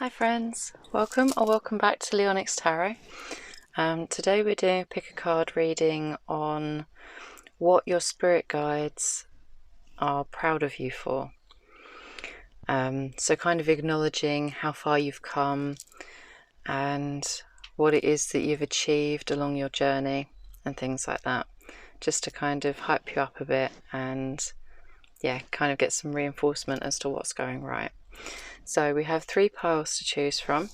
Hi friends, welcome or welcome back to Leonyx Tarot. Today we're doing a pick a card reading on what your spirit guides are proud of you for. So kind of acknowledging how far you've come and what it is that you've achieved along your journey and things like that. Just to kind of hype you up a bit and kind of get some reinforcement as to what's going right. So we have 3 piles to choose from.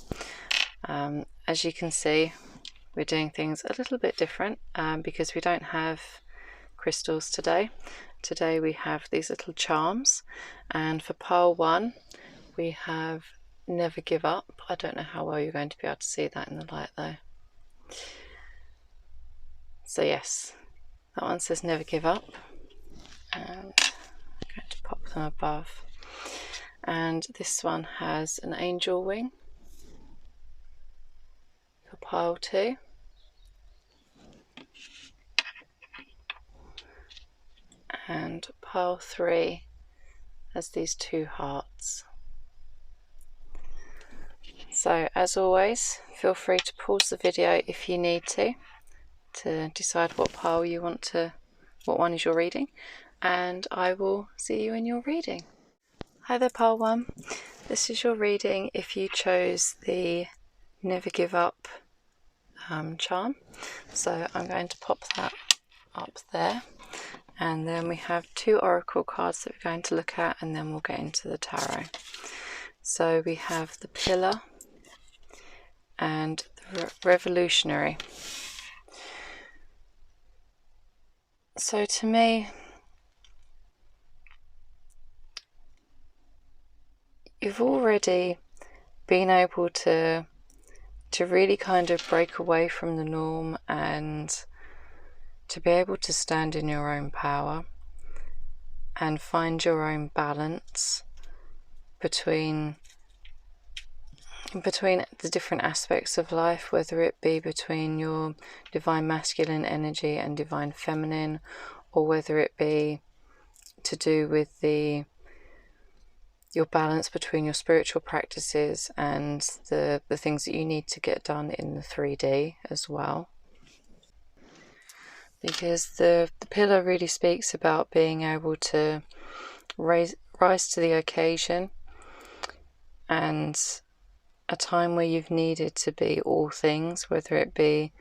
As you can see, we're doing things a little bit different because we don't have crystals today. Today we have these little charms, and for pile 1 we have never give up. I don't know how well you're going to be able to see that in the light though. So yes, that one says never give up, and I'm going to pop them above. And this one has an angel wing for pile 2. And pile 3 has these 2 hearts. So as always, feel free to pause the video if you need to decide what pile you want to, what one is your reading, and I will see you in your reading. Hi there pile 1, this is your reading if you chose the never give up charm. So I'm going to pop that up there, and then we have 2 oracle cards that we're going to look at, and then we'll get into the tarot. So we have the pillar and the revolutionary. So to me, you've already been able to really kind of break away from the norm and to be able to stand in your own power and find your own balance between the different aspects of life, whether it be between your divine masculine energy and divine feminine, or whether it be to do with your balance between your spiritual practices and the things that you need to get done in the 3D as well. Because the pillar really speaks about being able to rise to the occasion, and a time where you've needed to be all things, whether it be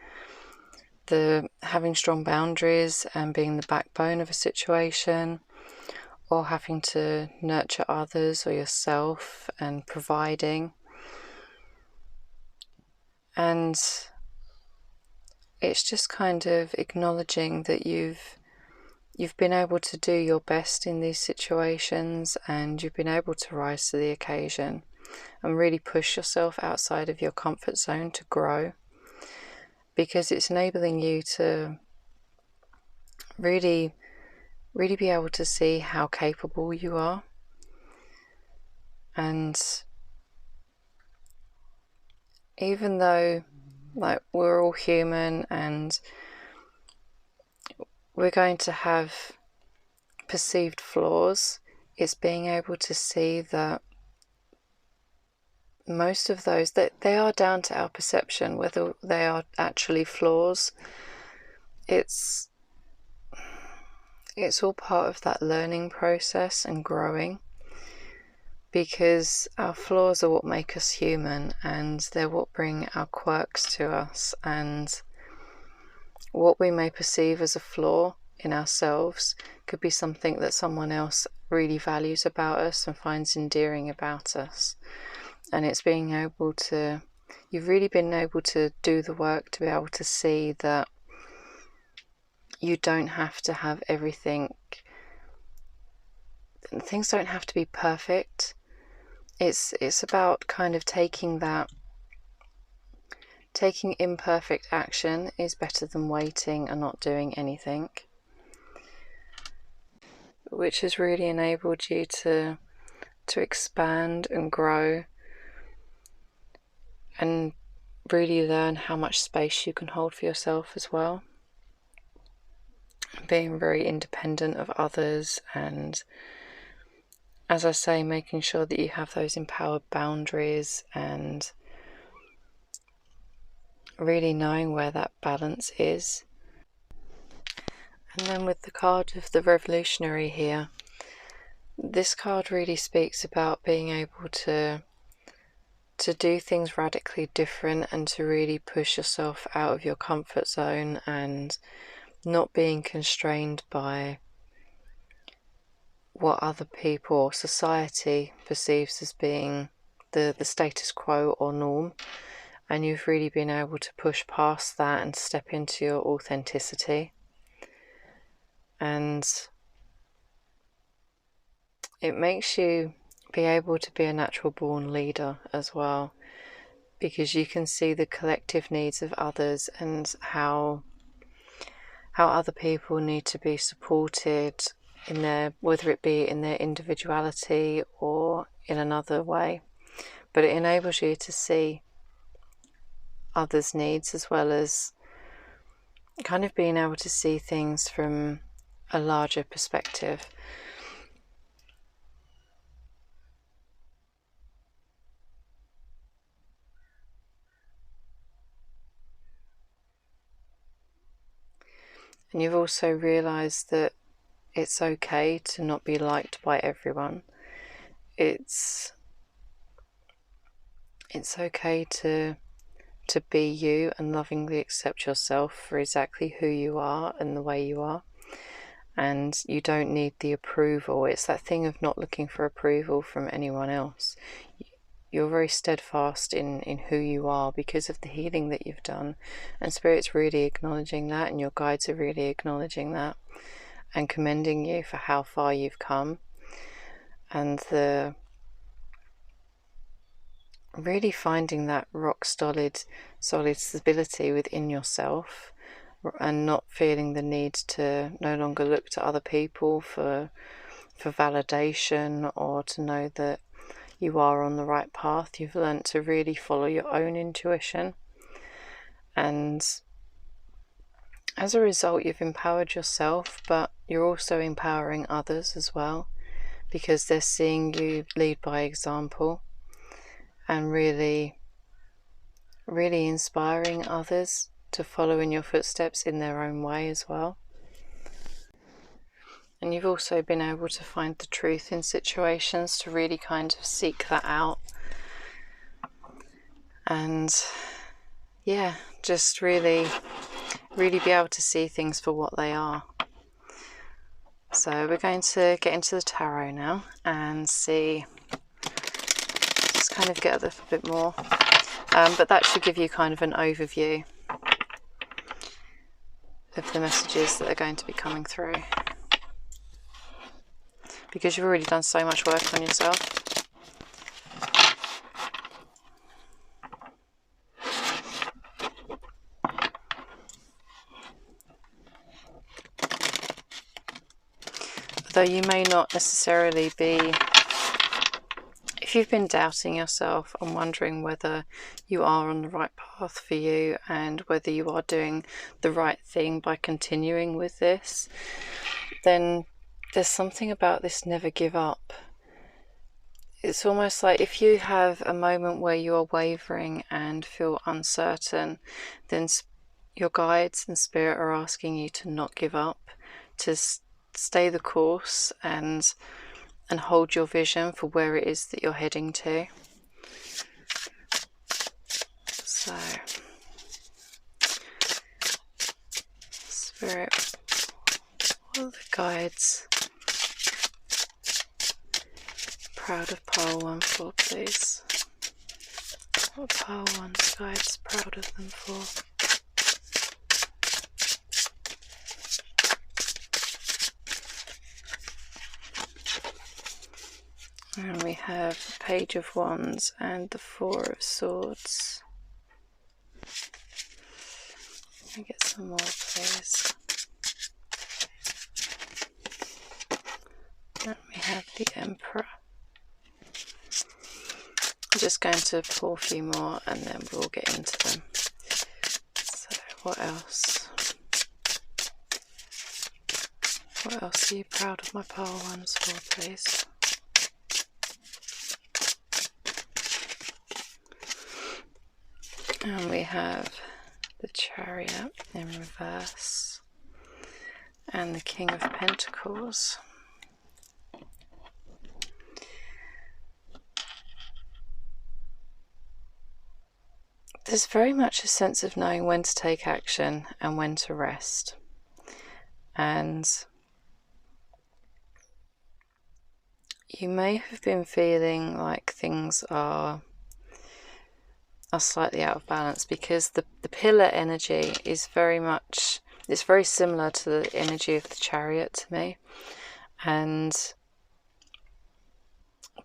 having strong boundaries and being the backbone of a situation, or having to nurture others or yourself and providing. And it's just kind of acknowledging that you've been able to do your best in these situations, and you've been able to rise to the occasion and really push yourself outside of your comfort zone to grow, because it's enabling you to really be able to see how capable you are. And even though we're all human and we're going to have perceived flaws, it's being able to see that most of those, that they are down to our perception, whether they are actually flaws. It's all part of that learning process and growing, because our flaws are what make us human, and they're what bring our quirks to us, and what we may perceive as a flaw in ourselves could be something that someone else really values about us and finds endearing about us. And it's being able to, you've really been able to do the work to be able to see that you don't have to have everything, things don't have to be perfect. It's about kind of taking imperfect action is better than waiting and not doing anything, which has really enabled you to expand and grow and really learn how much space you can hold for yourself as well, being very independent of others and as I say, making sure that you have those empowered boundaries and really knowing where that balance is. And then with the card of the Revolutionary here, this card really speaks about being able to do things radically different and to really push yourself out of your comfort zone and not being constrained by what other people or society perceives as being the status quo or norm. And you've really been able to push past that and step into your authenticity. And it makes you be able to be a natural born leader as well, because you can see the collective needs of others and how other people need to be supported in their, whether it be in their individuality or in another way. But it enables you to see others' needs, as well as kind of being able to see things from a larger perspective. And you've also realised that it's okay to not be liked by everyone. It's okay to be you and lovingly accept yourself for exactly who you are and the way you are. And you don't need the approval. It's that thing of not looking for approval from anyone else. You're very steadfast in who you are because of the healing that you've done. And Spirit's really acknowledging that, and your guides are really acknowledging that and commending you for how far you've come. And the really finding that rock solid stability within yourself, and not feeling the need to no longer look to other people for validation or to know that you are on the right path. You've learnt to really follow your own intuition, and as a result you've empowered yourself, but you're also empowering others as well, because they're seeing you lead by example and really inspiring others to follow in your footsteps in their own way as well. And you've also been able to find the truth in situations, to really kind of seek that out. And yeah, just really be able to see things for what they are. So we're going to get into the tarot now and see, just kind of get a little bit more. But that should give you kind of an overview of the messages that are going to be coming through, because you've already done so much work on yourself. Though you may not necessarily be, if you've been doubting yourself and wondering whether you are on the right path for you and whether you are doing the right thing by continuing with this, then there's something about this never give up. It's almost like if you have a moment where you are wavering and feel uncertain, then your guides and Spirit are asking you to not give up, to stay the course and hold your vision for where it is that you're heading to. So, Spirit, what are the guides? Proud of pile 1 for, please. What pile 1's guides proud of them for? And we have the Page of Wands and the 4 of Swords. Can I get some more, please? And we have the Emperor. I'm just going to pull a few more and then we'll get into them. So, what else? What else are you proud of my pile 1s for, please? And we have the Chariot in reverse and the King of Pentacles. There's very much a sense of knowing when to take action and when to rest. And you may have been feeling like things are slightly out of balance, because the pillar energy is very much, it's very similar to the energy of the Chariot to me. And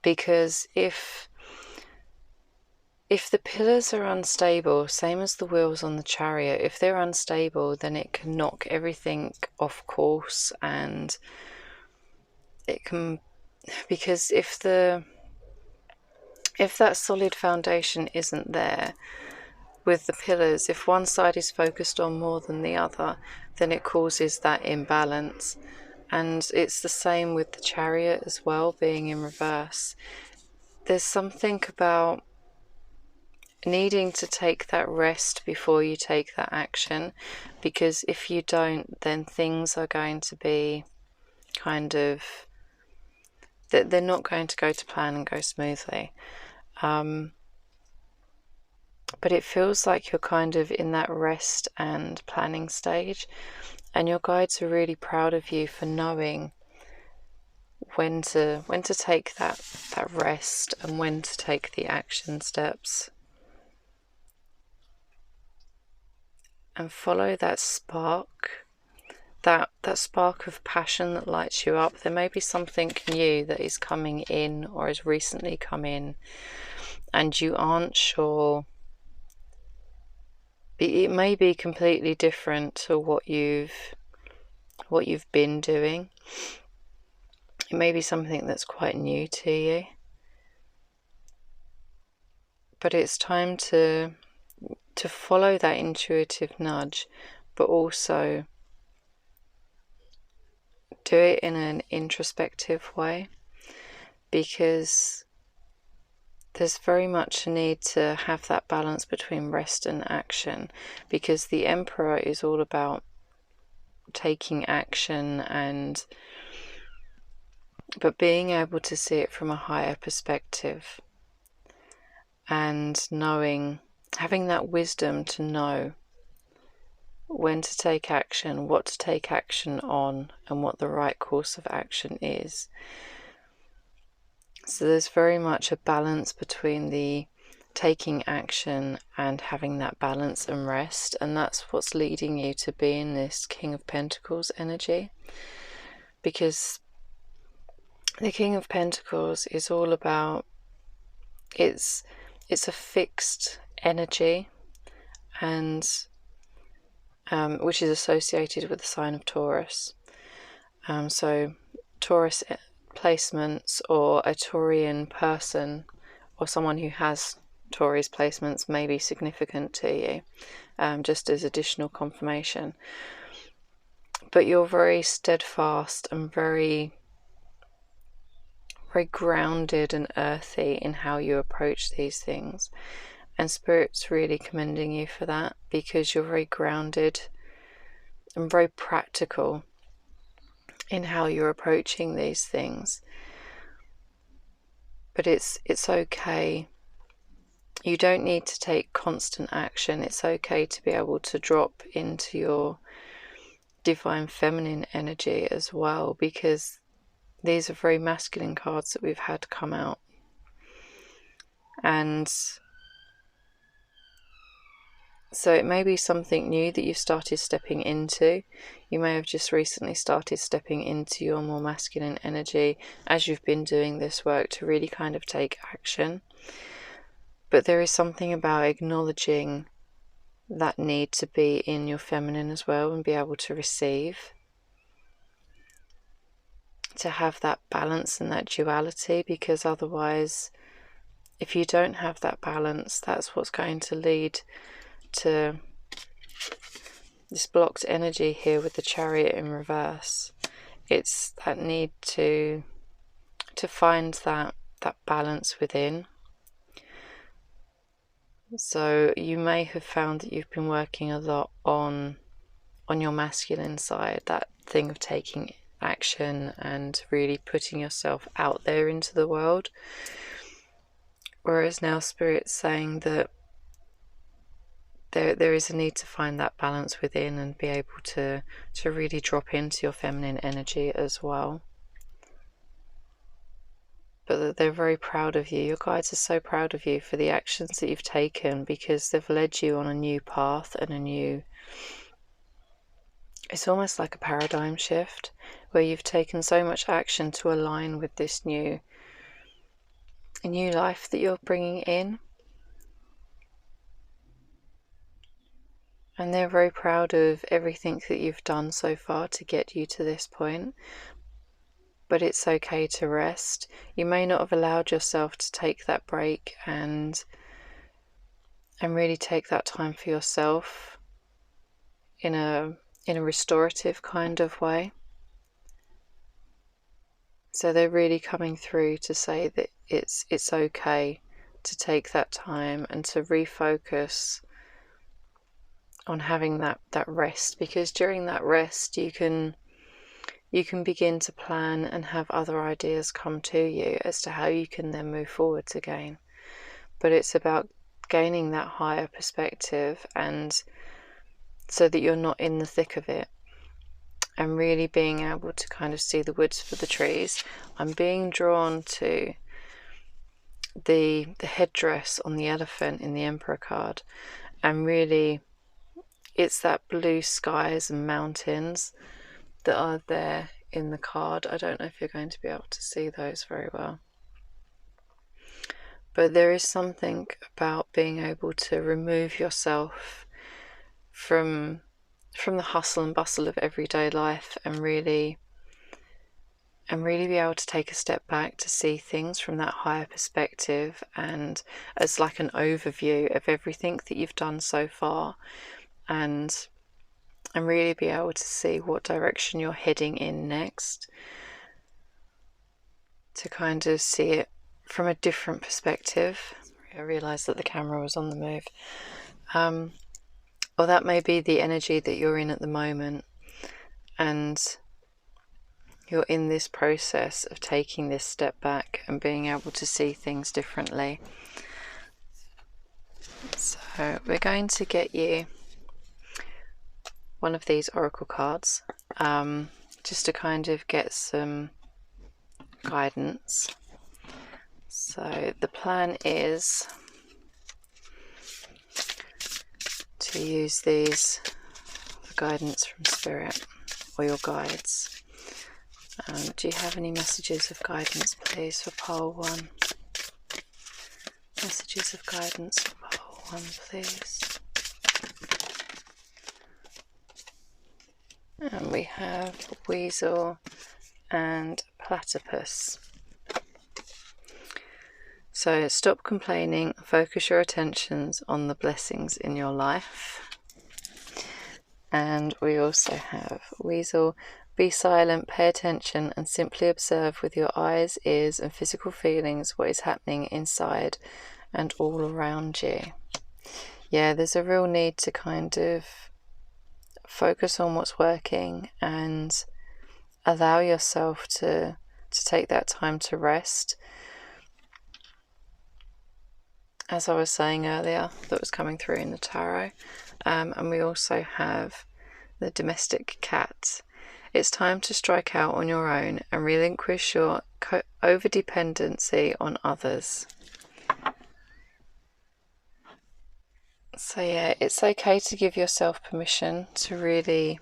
because if the pillars are unstable, same as the wheels on the Chariot, if they're unstable, then it can knock everything off course. And it can, because if that solid foundation isn't there with the pillars, if one side is focused on more than the other, then it causes that imbalance. And it's the same with the Chariot as well, being in reverse. There's something about needing to take that rest before you take that action, because if you don't, then things are going to be kind of, they're not going to go to plan and go smoothly. But it feels like you're kind of in that rest and planning stage, and your guides are really proud of you for knowing when to take that rest and when to take the action steps. And follow that spark, that spark of passion that lights you up. There may be something new that is coming in or has recently come in, and you aren't sure. It may be completely different to what you've been doing. It may be something that's quite new to you. But it's time to follow that intuitive nudge, but also do it in an introspective way, because there's very much a need to have that balance between rest and action, because the Emperor is all about taking action, but being able to see it from a higher perspective, and having that wisdom to know when to take action, what to take action on, and what the right course of action is. So there's very much a balance between the taking action and having that balance and rest, and that's what's leading you to be in this King of Pentacles energy, because the King of Pentacles is all about, it's a fixed energy, and which is associated with the sign of Taurus. So Taurus placements, or a Taurian person, or someone who has Taurus placements, may be significant to you, just as additional confirmation. But you're very steadfast and very, very grounded and earthy in how you approach these things. And Spirit's really commending you for that, because you're very grounded and very practical in how you're approaching these things. But it's okay. You don't need to take constant action. It's okay to be able to drop into your divine feminine energy as well, because these are very masculine cards that we've had come out. And so it may be something new that you've started stepping into. You may have just recently started stepping into your more masculine energy as you've been doing this work to really kind of take action. But there is something about acknowledging that need to be in your feminine as well, and be able to receive, to have that balance and that duality, because otherwise, if you don't have that balance, that's what's going to lead to this blocked energy here with the Chariot in reverse. It's that need to find that balance within. So you may have found that you've been working a lot on your masculine side, that thing of taking action and really putting yourself out there into the world. Whereas now Spirit's saying that there is a need to find that balance within and be able to really drop into your feminine energy as well. But that they're very proud of you. Your guides are so proud of you for the actions that you've taken, because they've led you on a new path and a new... It's almost like a paradigm shift where you've taken so much action to align with this new life that you're bringing in. And they're very proud of everything that you've done so far to get you to this point. But it's okay to rest. You may not have allowed yourself to take that break and really take that time for yourself in a restorative kind of way. So they're really coming through to say that it's okay to take that time and to refocus on having that rest, because during that rest you can begin to plan and have other ideas come to you as to how you can then move forwards again. But it's about gaining that higher perspective, and so that you're not in the thick of it, and really being able to kind of see the woods for the trees. I'm being drawn to the headdress on the elephant in the Emperor card, and really it's that blue skies and mountains that are there in the card. I don't know if you're going to be able to see those very well, but there is something about being able to remove yourself from the hustle and bustle of everyday life and really be able to take a step back to see things from that higher perspective, and as like an overview of everything that you've done so far, and really be able to see what direction you're heading in next, to kind of see it from a different perspective. I realised that the camera was on the move. Or that may be the energy that you're in at the moment, and you're in this process of taking this step back and being able to see things differently. So we're going to get you one of these oracle cards, just to kind of get some guidance. So the plan is to use these for guidance from Spirit or your guides. Do you have any messages of guidance, please, for pole 1? Messages of guidance for pole 1, please. And we have weasel and platypus. So stop complaining, focus your attentions on the blessings in your life. And we also have weasel, be silent, pay attention, and simply observe with your eyes, ears, and physical feelings what is happening inside and all around you. Yeah, there's a real need to kind of focus on what's working and allow yourself to take that time to rest. As I was saying earlier, that was coming through in the tarot. And we also have the domestic cat. It's time to strike out on your own and relinquish your over-dependency on others. So yeah, it's okay to give yourself permission to really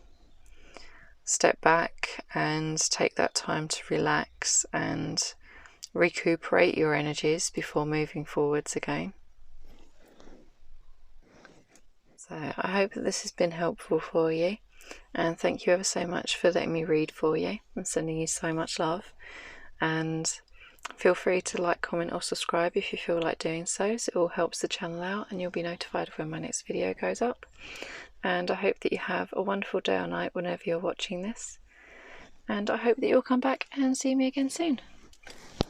step back and take that time to relax and recuperate your energies before moving forwards again. So I hope that this has been helpful for you, and thank you ever so much for letting me read for you. I'm sending you so much love, and feel free to like, comment or subscribe if you feel like doing so. So it all helps the channel out and you'll be notified when my next video goes up. And I hope that you have a wonderful day or night whenever you're watching this, and I hope that you'll come back and see me again soon.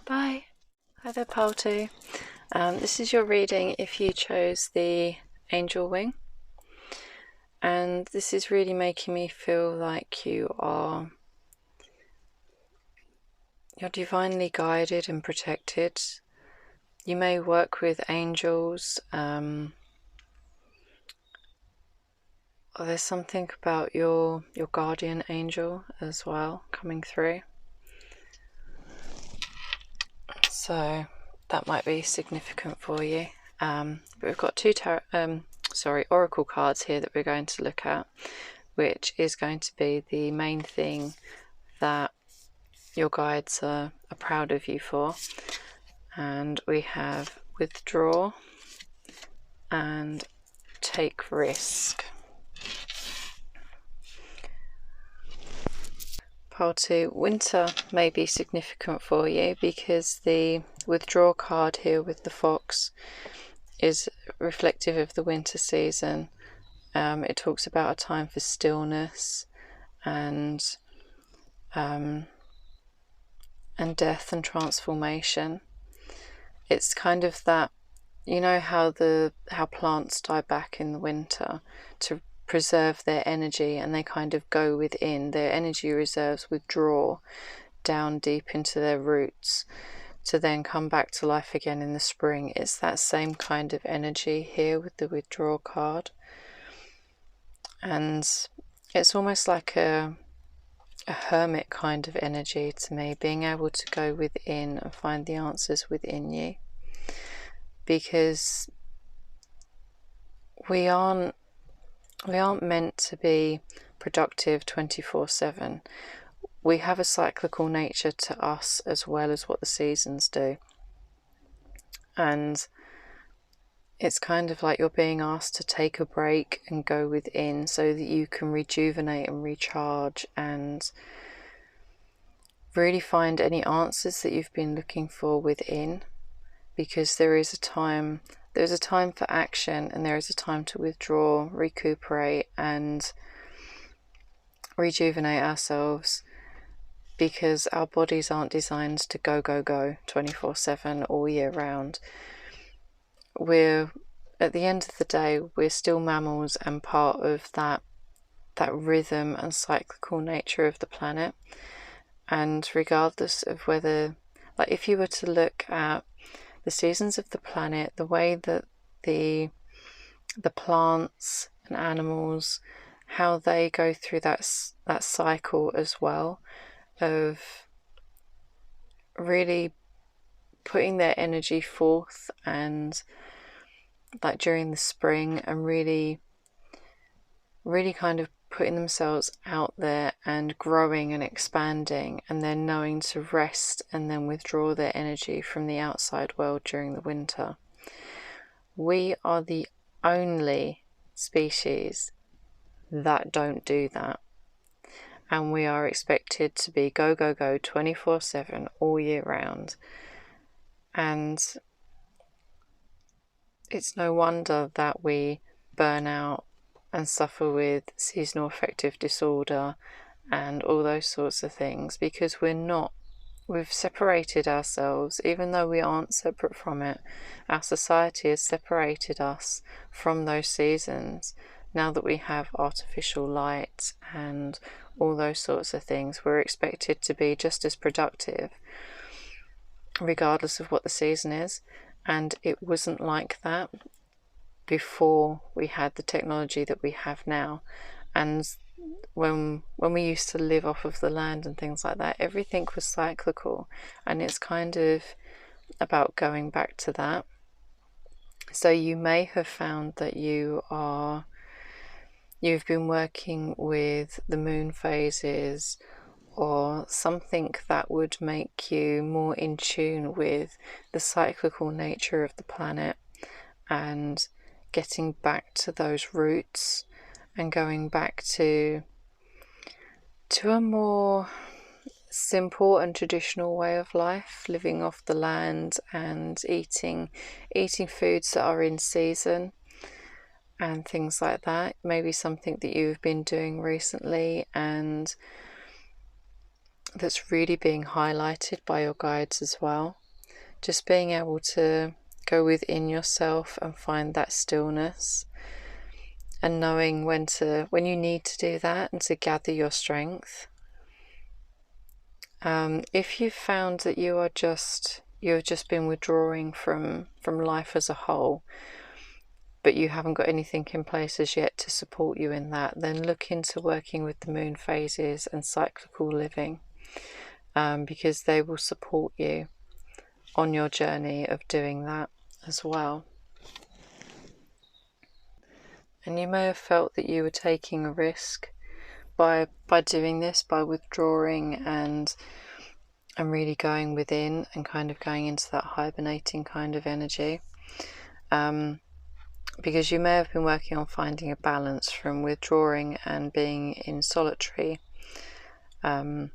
Bye. Hi there, pole 2. This is your reading if you chose the angel wing, and this is really making me feel like you're divinely guided and protected. You may work with angels. There's something about your guardian angel as well coming through. So that might be significant for you. But we've got two oracle cards here that we're going to look at, which is going to be the main thing that your guides are proud of you for. And we have withdraw and take risk. Pile 2, winter may be significant for you because the withdraw card here with the fox is reflective of the winter season. It talks about a time for stillness and death and transformation. It's kind of that, you know how plants die back in the winter to preserve their energy, and they kind of go within, their energy reserves withdraw down deep into their roots to then come back to life again in the spring. It's that same kind of energy here with the withdraw card, and it's almost like a hermit kind of energy to me, being able to go within and find the answers within you, because we aren't meant to be productive 24/7. We have a cyclical nature to us as well as what the seasons do. And it's kind of like you're being asked to take a break and go within so that you can rejuvenate and recharge and really find any answers that you've been looking for within, because there is a time for action and there is a time to withdraw, recuperate and rejuvenate ourselves, because our bodies aren't designed to go 24/7 all year round. We're, at the end of the day, we're still mammals and part of that rhythm and cyclical nature of the planet. And regardless of whether, like, if you were to look at the seasons of the planet, the way that the plants and animals, how they go through that cycle as well of really putting their energy forth, and like during the spring, and really kind of putting themselves out there and growing and expanding, and then knowing to rest and then withdraw their energy from the outside world during the winter. We are the only species that don't do that, and we are expected to be go 24/7 all year round. And it's no wonder that we burn out and suffer with seasonal affective disorder and all those sorts of things, because we've separated ourselves. Even though we aren't separate from it, our society has separated us from those seasons. Now that we have artificial light and all those sorts of things, we're expected to be just as productive regardless of what the season is. And it wasn't like that before we had the technology that we have now. And when we used to live off of the land and things like that, everything was cyclical, and it's kind of about going back to that. So you may have found that you've been working with the moon phases or something that would make you more in tune with the cyclical nature of the planet, and getting back to those roots and going back to a more simple and traditional way of life, living off the land and eating foods that are in season and things like that. Maybe something that you've been doing recently and that's really being highlighted by your guides as well. Just being able to go within yourself and find that stillness, and knowing when you need to do that and to gather your strength. If you've found that you've just been withdrawing from life as a whole, but you haven't got anything in place as yet to support you in that, then look into working with the moon phases and cyclical living, because they will support you on your journey of doing that as well. And you may have felt that you were taking a risk by doing this, by withdrawing and really going within and kind of going into that hibernating kind of energy, because you may have been working on finding a balance from withdrawing and being in solitary, and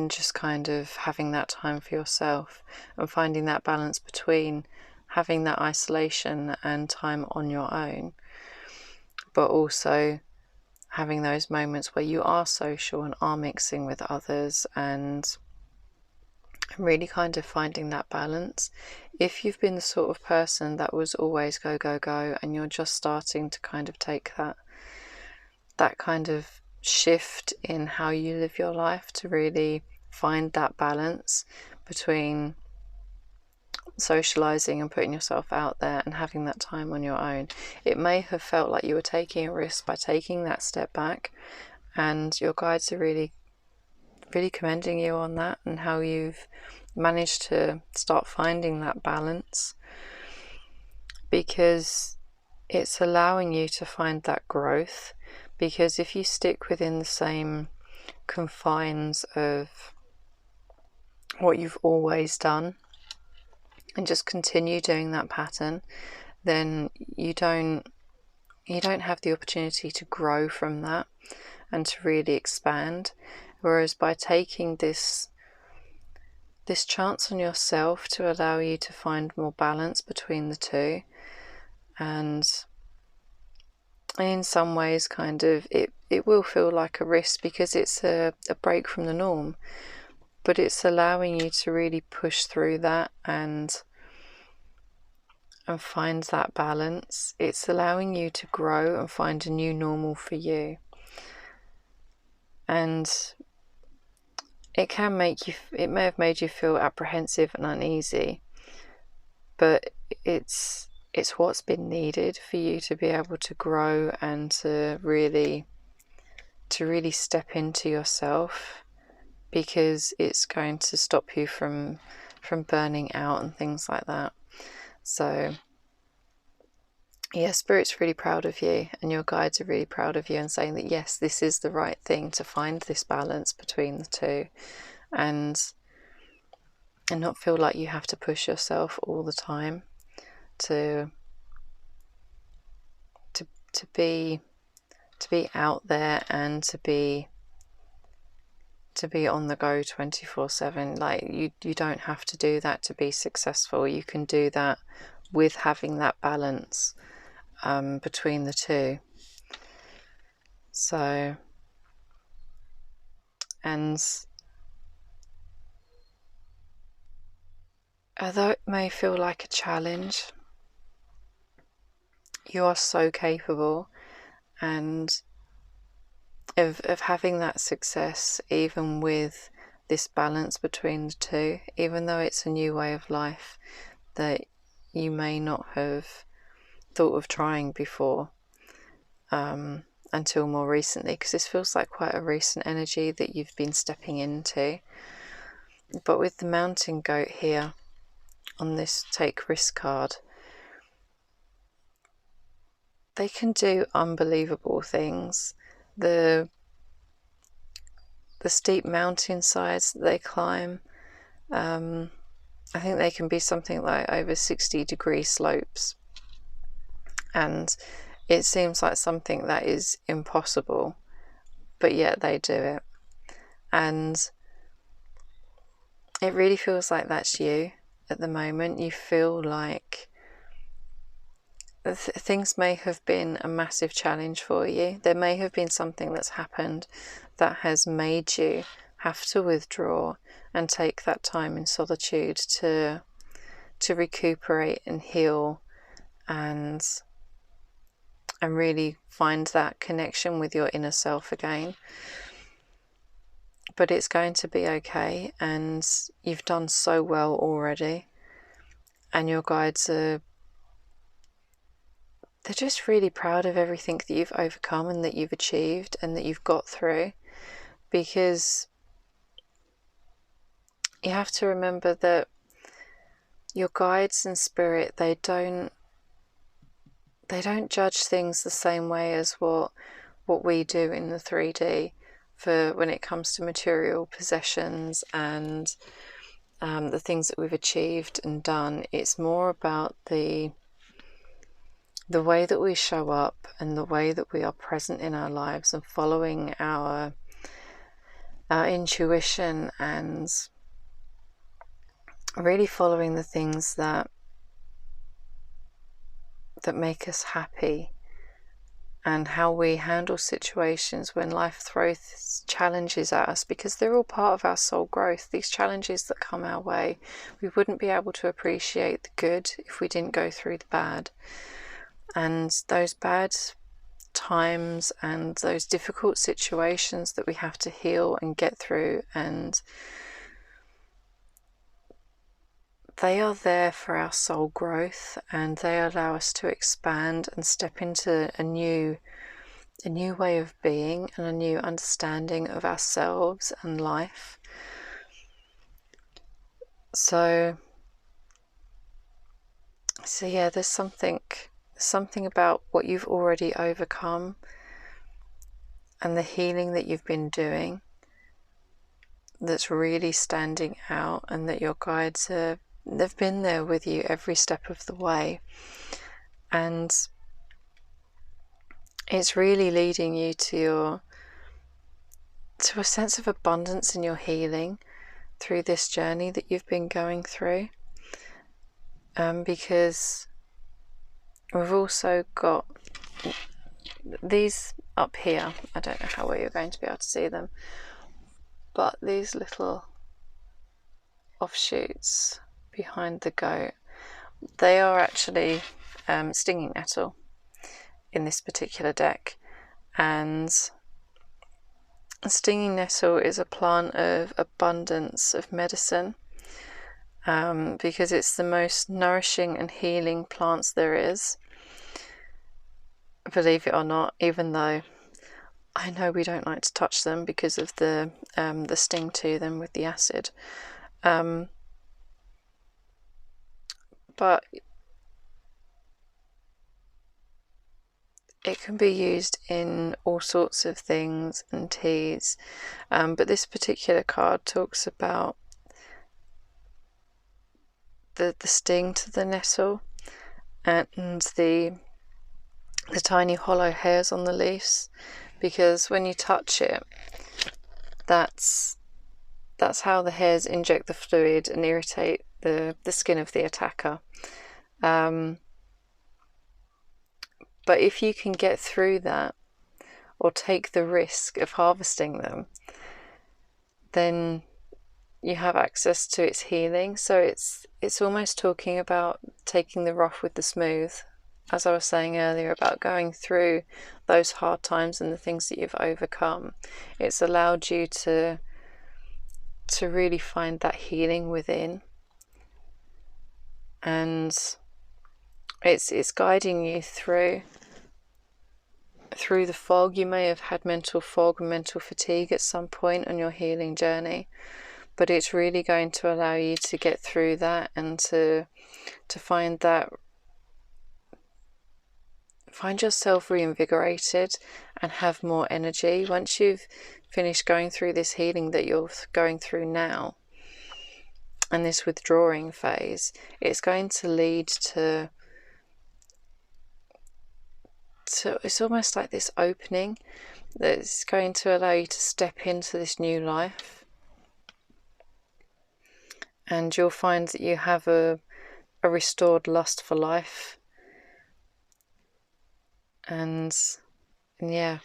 just kind of having that time for yourself and finding that balance between having that isolation and time on your own, but also having those moments where you are social and are mixing with others, and really kind of finding that balance. If you've been the sort of person that was always go, go, go, and you're just starting to kind of take that kind of shift in how you live your life to really find that balance between socializing and putting yourself out there and having that time on your own, it may have felt like you were taking a risk by taking that step back, and your guides are really commending you on that and how you've managed to start finding that balance, because it's allowing you to find that growth. Because if you stick within the same confines of what you've always done and just continue doing that pattern, then you don't have the opportunity to grow from that and to really expand. Whereas by taking this chance on yourself to allow you to find more balance between the two, and in some ways kind of it will feel like a risk because it's a break from the norm, but it's allowing you to really push through that and find that balance. It's allowing you to grow and find a new normal for you. And it may have made you feel apprehensive and uneasy, but it's what's been needed for you to be able to grow and to really step into yourself, because it's going to stop you from burning out and things like that. So yeah, Spirit's really proud of you, and your guides are really proud of you, and saying that yes, this is the right thing to find this balance between the two, and not feel like you have to push yourself all the time to be out there and to be on the go 24/7. Like you don't have to do that to be successful. You can do that with having that balance between the two. So, and although it may feel like a challenge, you are so capable and of having that success, even with this balance between the two, even though it's a new way of life that you may not have thought of trying before, until more recently, because this feels like quite a recent energy that you've been stepping into. But with the mountain goat here on this take risk card, they can do unbelievable things. The steep mountainsides that they climb, I think they can be something like over 60-degree slopes, and it seems like something that is impossible, but yet they do it. And it really feels like that's you at the moment. You feel like things may have been a massive challenge for you. There may have been something that's happened that has made you have to withdraw and take that time in solitude to recuperate and heal and really find that connection with your inner self again. But it's going to be okay, and you've done so well already, and your guides they're just really proud of everything that you've overcome and that you've achieved and that you've got through, because you have to remember that your guides and spirit, they don't judge things the same way as what we do in the 3D for when it comes to material possessions and the things that we've achieved and done. It's more about the way that we show up and the way that we are present in our lives and following our intuition and really following the things that make us happy, and how we handle situations when life throws challenges at us, because they're all part of our soul growth. These challenges that come our way, we wouldn't be able to appreciate the good if we didn't go through the bad. And those bad times and those difficult situations that we have to heal and get through, and they are there for our soul growth, and they allow us to expand and step into a new way of being and a new understanding of ourselves and life. So yeah, there's something about what you've already overcome and the healing that you've been doing that's really standing out, and that your guides they've been there with you every step of the way, and it's really leading you to a sense of abundance in your healing through this journey that you've been going through, because we've also got these up here. I don't know how well you're going to be able to see them, but these little offshoots behind the goat, they are actually stinging nettle in this particular deck. And stinging nettle is a plant of abundance of medicine, because it's the most nourishing and healing plants there is, believe it or not, even though I know we don't like to touch them because of the sting to them with the acid. But it can be used in all sorts of things and teas, but this particular card talks about the sting to the nettle and the tiny hollow hairs on the leaves, because when you touch it, that's how the hairs inject the fluid and irritate the skin of the attacker. But if you can get through that, or take the risk of harvesting them, then you have access to its healing. So it's almost talking about taking the rough with the smooth, as I was saying earlier, about going through those hard times and the things that you've overcome. It's allowed you to really find that healing within, and it's guiding you through the fog. You may have had mental fog and mental fatigue at some point on your healing journey, but it's really going to allow you to get through that and to find yourself reinvigorated and have more energy once you've finished going through this healing that you're going through now, and this withdrawing phase. It's going to lead to it's almost like this opening that's going to allow you to step into this new life, and you'll find that you have a restored lust for life. And yeah,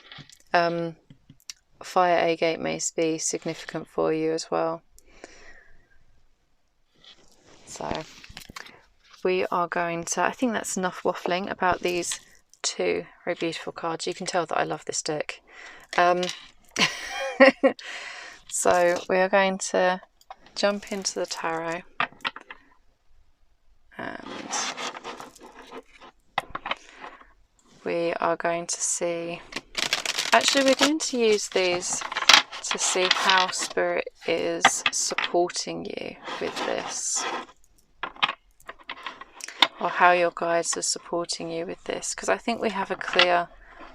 fire agate may be significant for you as well. So we are going to, I think that's enough waffling about these two very beautiful cards. You can tell that I love this deck. So we are going to jump into the tarot, and we are going to see, actually we're going to use these to see how Spirit is supporting you with this, or how your guides are supporting you with this, because I think we have a clear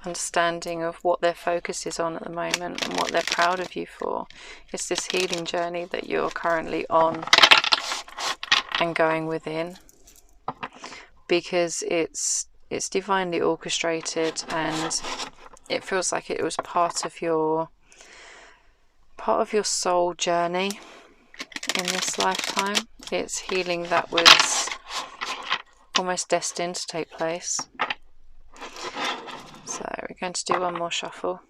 understanding of what their focus is on at the moment and what they're proud of you for. It's this healing journey that you're currently on and going within, because it's divinely orchestrated, and it feels like it was part of your soul journey in this lifetime. It's healing that was almost destined to take place. So we're going to do one more shuffle.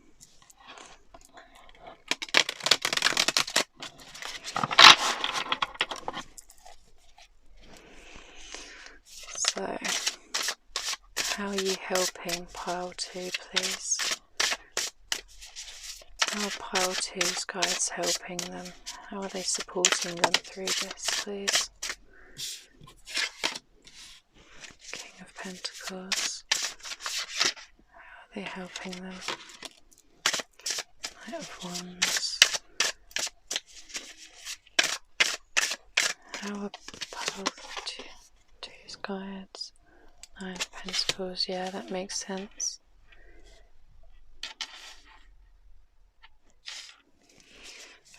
So, how are you helping pile 2, please? How are pile 2's guides helping them? How are they supporting them through this, please? King of Pentacles. How are they helping them? Knight of Wands. How are pile 2's guides? Nine of Pentacles. Yeah, that makes sense.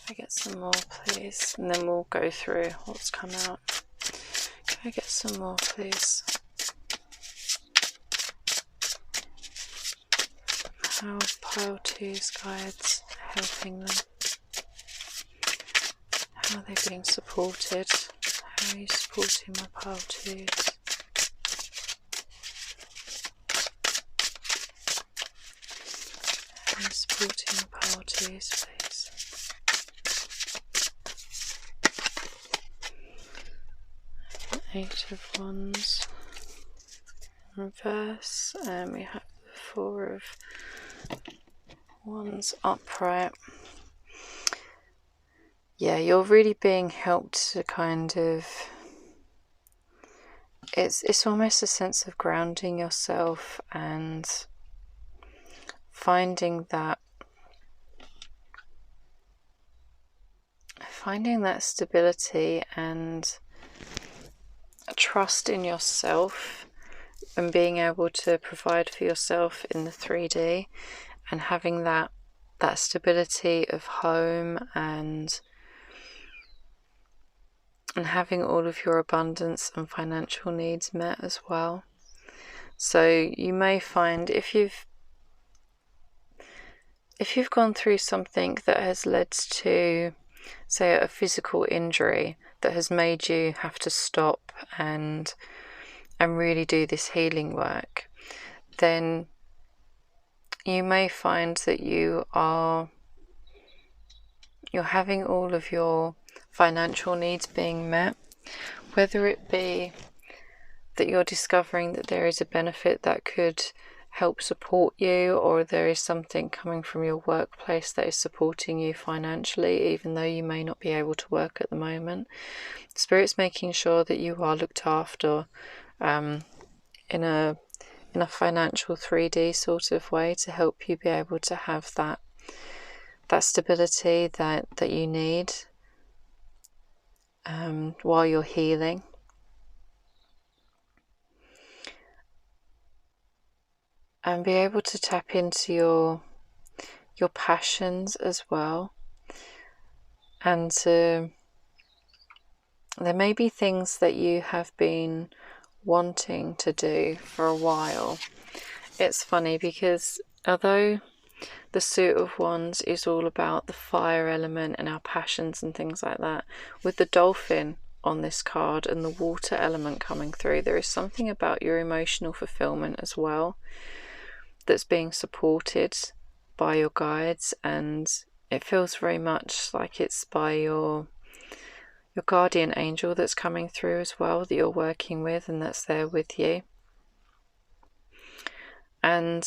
Can I get some more, please? And then we'll go through what's come out. Can I get some more, please? How are pile 2's guides helping them? How are they being supported? How are you supporting my pile 2's? How are you supporting my pile 2's, please? Eight of Wands in reverse, and we have the Four of Wands upright. Yeah, you're really being helped to kind of, it's almost a sense of grounding yourself and finding that stability and trust in yourself, and being able to provide for yourself in the 3D, and having that stability of home, and having all of your abundance and financial needs met as well. So you may find if you've gone through something that has led to, say, a physical injury that has made you have to stop and really do this healing work, then you may find that you're having all of your financial needs being met, whether it be that you're discovering that there is a benefit that could help support you, or there is something coming from your workplace that is supporting you financially, even though you may not be able to work at the moment. Spirit's making sure that you are looked after in a financial 3D sort of way, to help you be able to have that stability that you need while you're healing. And be able to tap into your passions as well. And there may be things that you have been wanting to do for a while. It's funny because although the Suit of Wands is all about the fire element and our passions and things like that, with the dolphin on this card and the water element coming through, there is something about your emotional fulfillment as well that's being supported by your guides, and it feels very much like it's by your your guardian angel that's coming through as well, that you're working with and that's there with you. And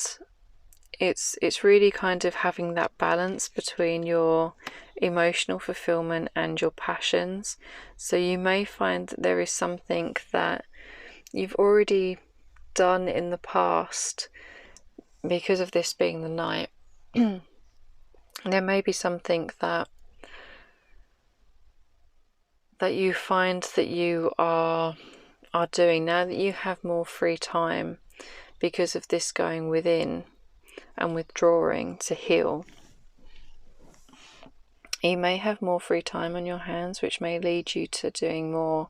it's really kind of having that balance between your emotional fulfillment and your passions. So you may find that there is something that you've already done in the past, because of this being the Knight. There may be something that you find that you are doing now that you have more free time because of this going within and withdrawing to heal. You may have more free time on your hands, which may lead you to doing more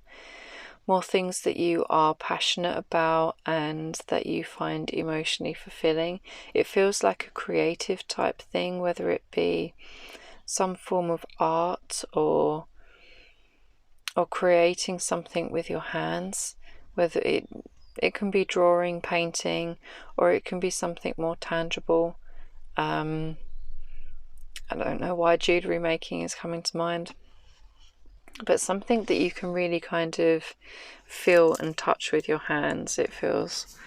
things that you are passionate about and that you find emotionally fulfilling. It feels like a creative type thing, whether it be some form of art or creating something with your hands, whether it can be drawing, painting, or it can be something more tangible. I don't know why jewellery making is coming to mind, but something that you can really kind of feel and touch with your hands. It feels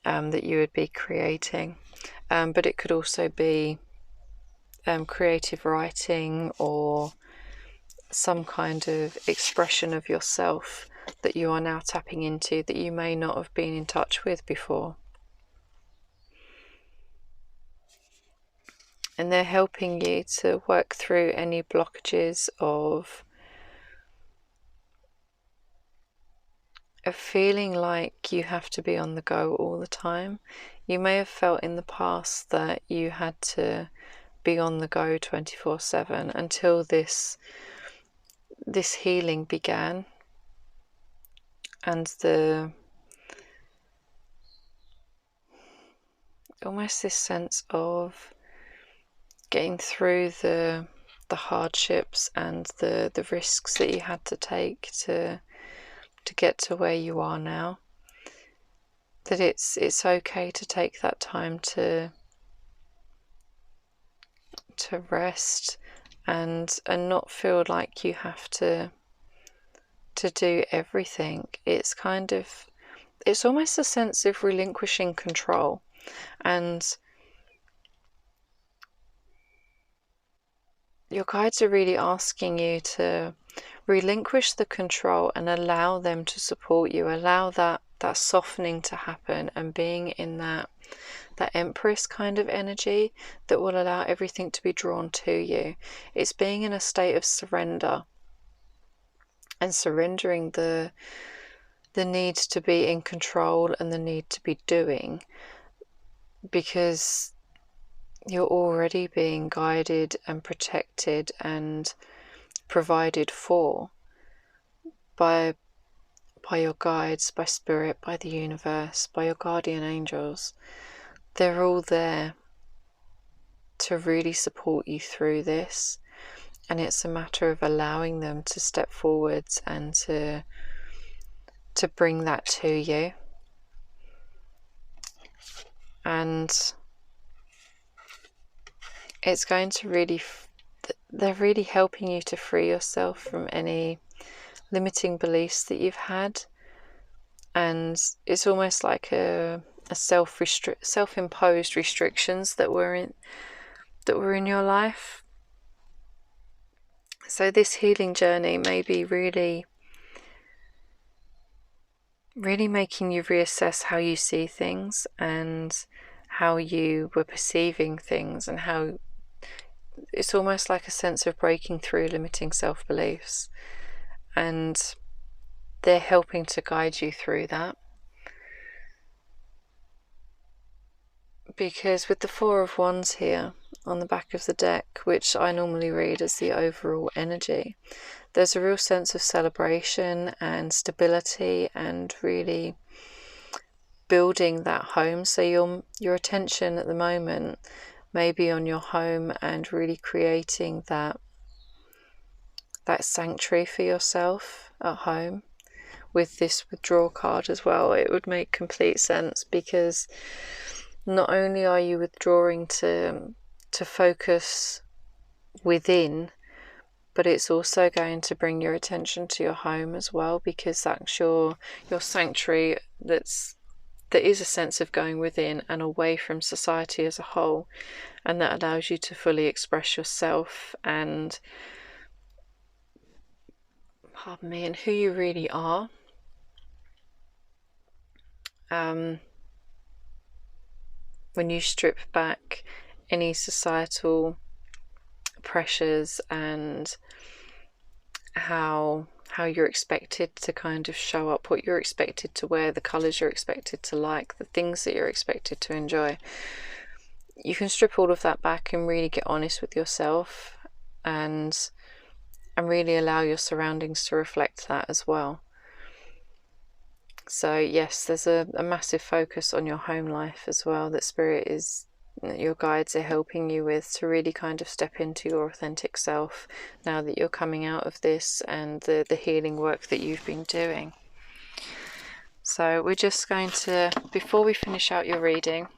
that you would be creating, but it could also be creative writing or some kind of expression of yourself that you are now tapping into that you may not have been in touch with before. And they're helping you to work through any blockages of feeling like you have to be on the go all the time. You may have felt in the past that you had to be on the go 24/7 until this healing began, and almost this sense of getting through the hardships and the risks that you had to take to get to where you are now, that it's okay to take that time to rest and not feel like you have to do everything. It's almost a sense of relinquishing control, and your guides are really asking you to relinquish the control and allow them to support you, allow that softening to happen, and being in that Empress kind of energy that will allow everything to be drawn to you. It's being in a state of surrender and surrendering the need to be in control and the need to be doing, because you're already being guided and protected and provided for by your guides, by spirit, by the universe, by your guardian angels. They're all there to really support you through this, and it's a matter of allowing them to step forwards and to bring that to you. And it's going to really they're really helping you to free yourself from any limiting beliefs that you've had, and it's almost like a self-imposed restrictions that were in your life. So this healing journey may be really making you reassess how you see things and how you were perceiving things, and how it's almost like a sense of breaking through limiting self-beliefs, and they're helping to guide you through that. Because with the Four of Wands here on the back of the deck, which I normally read as the overall energy, there's a real sense of celebration and stability and really building that home. So your attention at the moment may be on your home and really creating that sanctuary for yourself at home. With this withdrawal card as well, it would make complete sense, because not only are you withdrawing to focus within, but it's also going to bring your attention to your home as well, because that's your sanctuary. That is a sense of going within and away from society as a whole, and that allows you to fully express yourself and, pardon me, and who you really are. When you strip back any societal pressures and how you're expected to kind of show up, what you're expected to wear, the colours you're expected to like, the things that you're expected to enjoy, you can strip all of that back and really get honest with yourself and really allow your surroundings to reflect that as well. So yes, there's a massive focus on your home life as well, that your guides are helping you with, to really kind of step into your authentic self now that you're coming out of this and the healing work that you've been doing. So we're just going to, before we finish out your reading,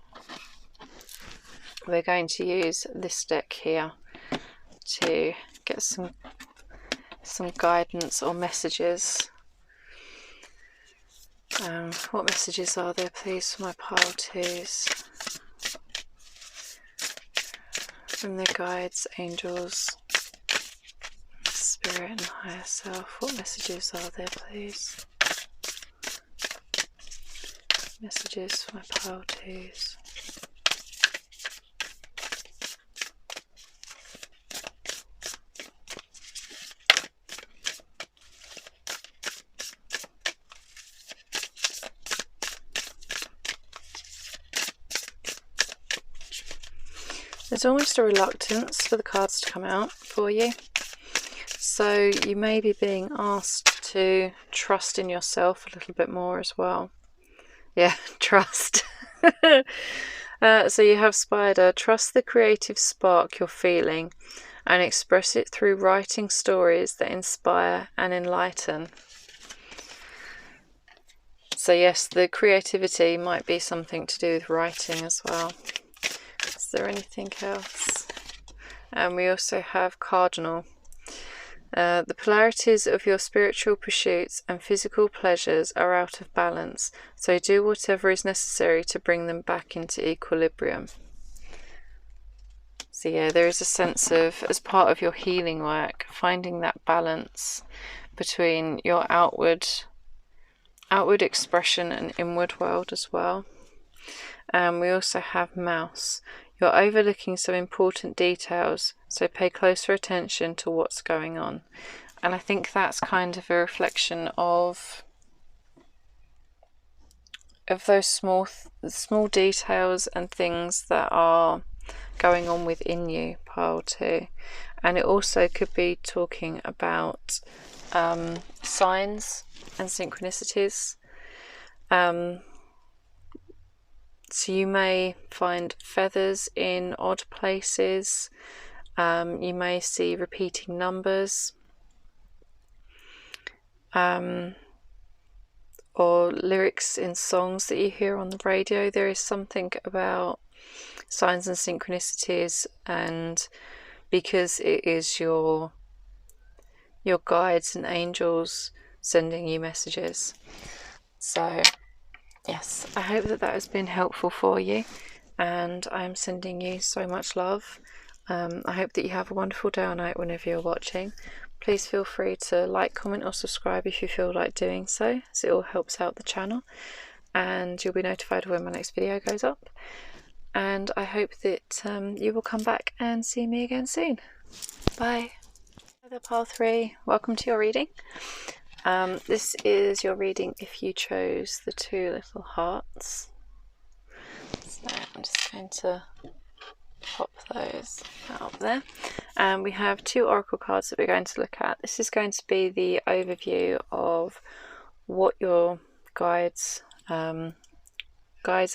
we're going to use this deck here to get some guidance or messages. What messages are there, please, for my pile twos? From their guides, angels, spirit and higher self. What messages are there, please? Messages for my pile twos. There's almost a reluctance for the cards to come out for you. So you may be being asked to trust in yourself a little bit more as well. Yeah, trust. So you have Spider. Trust the creative spark you're feeling and express it through writing stories that inspire and enlighten. So yes, the creativity might be something to do with writing as well. Is there anything else? And we also have Cardinal. The polarities of your spiritual pursuits and physical pleasures are out of balance, so do whatever is necessary to bring them back into equilibrium. So yeah, there is a sense of, as part of your healing work, finding that balance between your outward expression and inward world as well. And we also have Mouse. You're overlooking some important details, so pay closer attention to what's going on. And I think that's kind of a reflection of those small details and things that are going on within you, pile 2. And it also could be talking about signs and synchronicities. So you may find feathers in odd places. You may see repeating numbers. Or lyrics in songs that you hear on the radio. There is something about signs and synchronicities, and because it is your guides and angels sending you messages. So yes, I hope that has been helpful for you, and I'm sending you so much love. I hope that you have a wonderful day or night whenever you're watching. Please feel free to like, comment or subscribe if you feel like doing so, as it all helps out the channel, and you'll be notified when my next video goes up. And I hope that you will come back and see me again soon. Bye. Hi, pile 3, welcome to your reading. This is your reading if you chose the 2 little hearts. So I'm just going to pop those out there. And we have 2 oracle cards that we're going to look at. This is going to be the overview of what your guides,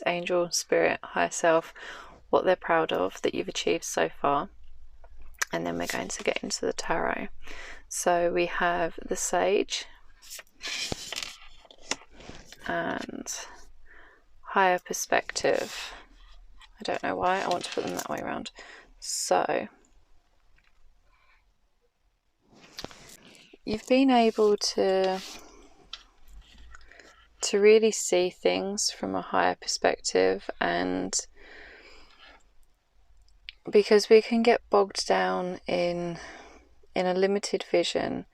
angel, spirit, higher self, what they're proud of that you've achieved so far. And then we're going to get into the tarot. So we have the Sage and higher perspective. I don't know why I want to put them that way around. So you've been able to really see things from a higher perspective, and because we can get bogged down in a limited vision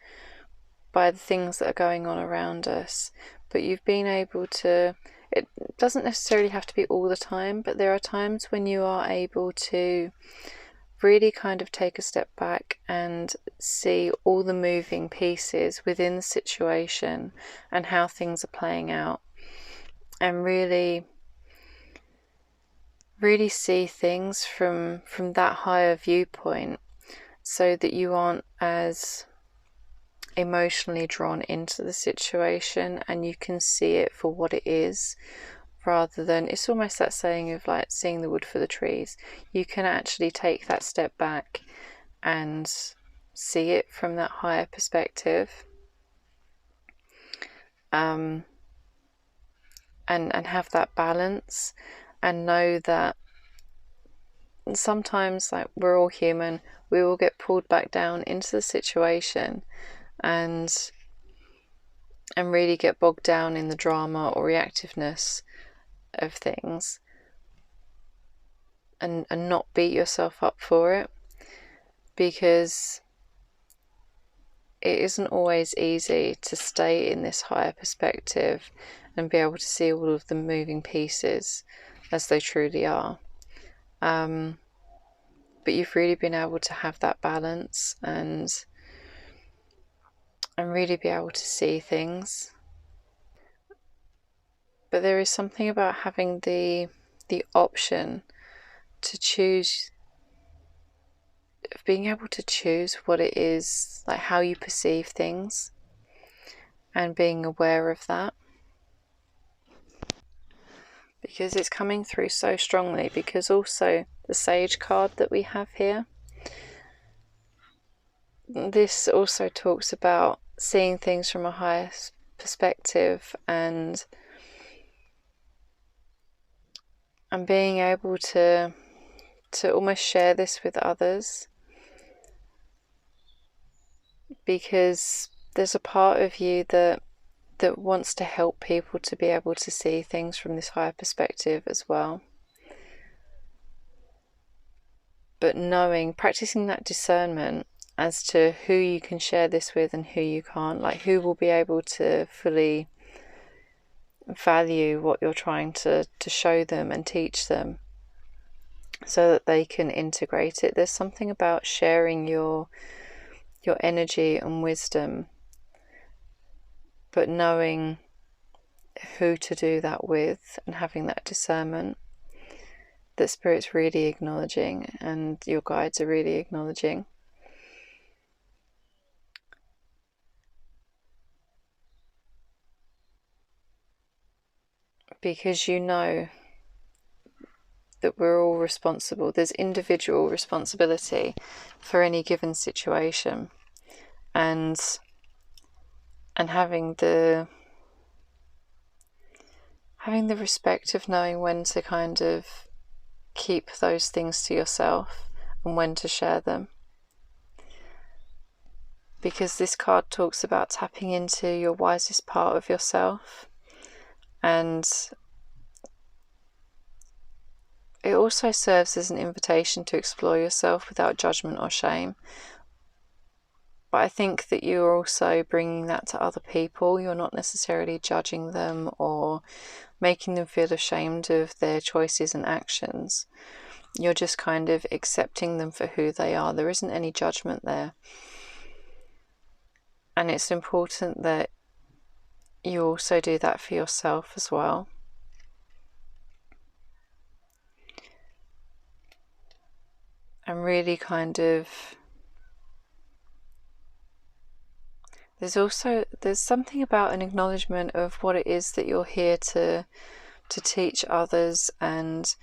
by the things that are going on around us, but you've been able to, it doesn't necessarily have to be all the time, but there are times when you are able to really kind of take a step back and see all the moving pieces within the situation and how things are playing out, and really see things from that higher viewpoint, so that you aren't as emotionally drawn into the situation and you can see it for what it is, rather than, it's almost that saying of like seeing the wood for the trees. You can actually take that step back and see it from that higher perspective, and have that balance, and know that sometimes, like, we're all human, we will get pulled back down into the situation and really get bogged down in the drama or reactiveness of things, and not beat yourself up for it, because it isn't always easy to stay in this higher perspective and be able to see all of the moving pieces as they truly are. But you've really been able to have that balance and really be able to see things. But there is something about having the option to choose, of being able to choose what it is, like how you perceive things, and being aware of that, because it's coming through so strongly. Because also the Sage card that we have here, this also talks about seeing things from a higher perspective and being able to almost share this with others, because there's a part of you that wants to help people to be able to see things from this higher perspective as well. But practicing that discernment as to who you can share this with and who you can't, like who will be able to fully value what you're trying to show them and teach them, so that they can integrate it. There's something about sharing your energy and wisdom, but knowing who to do that with and having that discernment that Spirit's really acknowledging and your guides are really acknowledging. Because you know that we're all responsible. There's individual responsibility for any given situation, and having the respect of knowing when to kind of keep those things to yourself and when to share them. Because this card talks about tapping into your wisest part of yourself, and it also serves as an invitation to explore yourself without judgment or shame. But I think that you're also bringing that to other people. You're not necessarily judging them or making them feel ashamed of their choices and actions. You're just kind of accepting them for who they are. There isn't any judgment there. And it's important that you also do that for yourself as well. And really kind of, there's something about an acknowledgement of what it is that you're here to teach others, and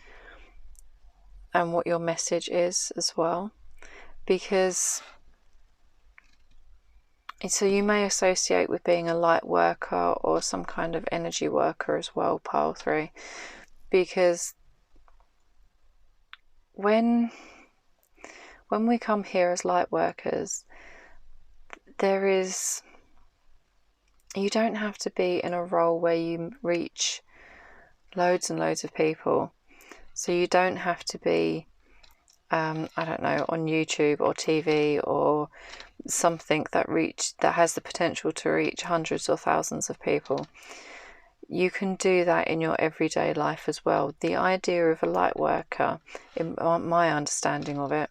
what your message is as well. Because so you may associate with being a light worker or some kind of energy worker as well, pile 3, because when we come here as light workers, you don't have to be in a role where you reach loads and loads of people. So you don't have to be, I don't know, on YouTube or TV or something that has the potential to reach hundreds or thousands of people. You can do that in your everyday life as well. The idea of a light worker, in my understanding of it,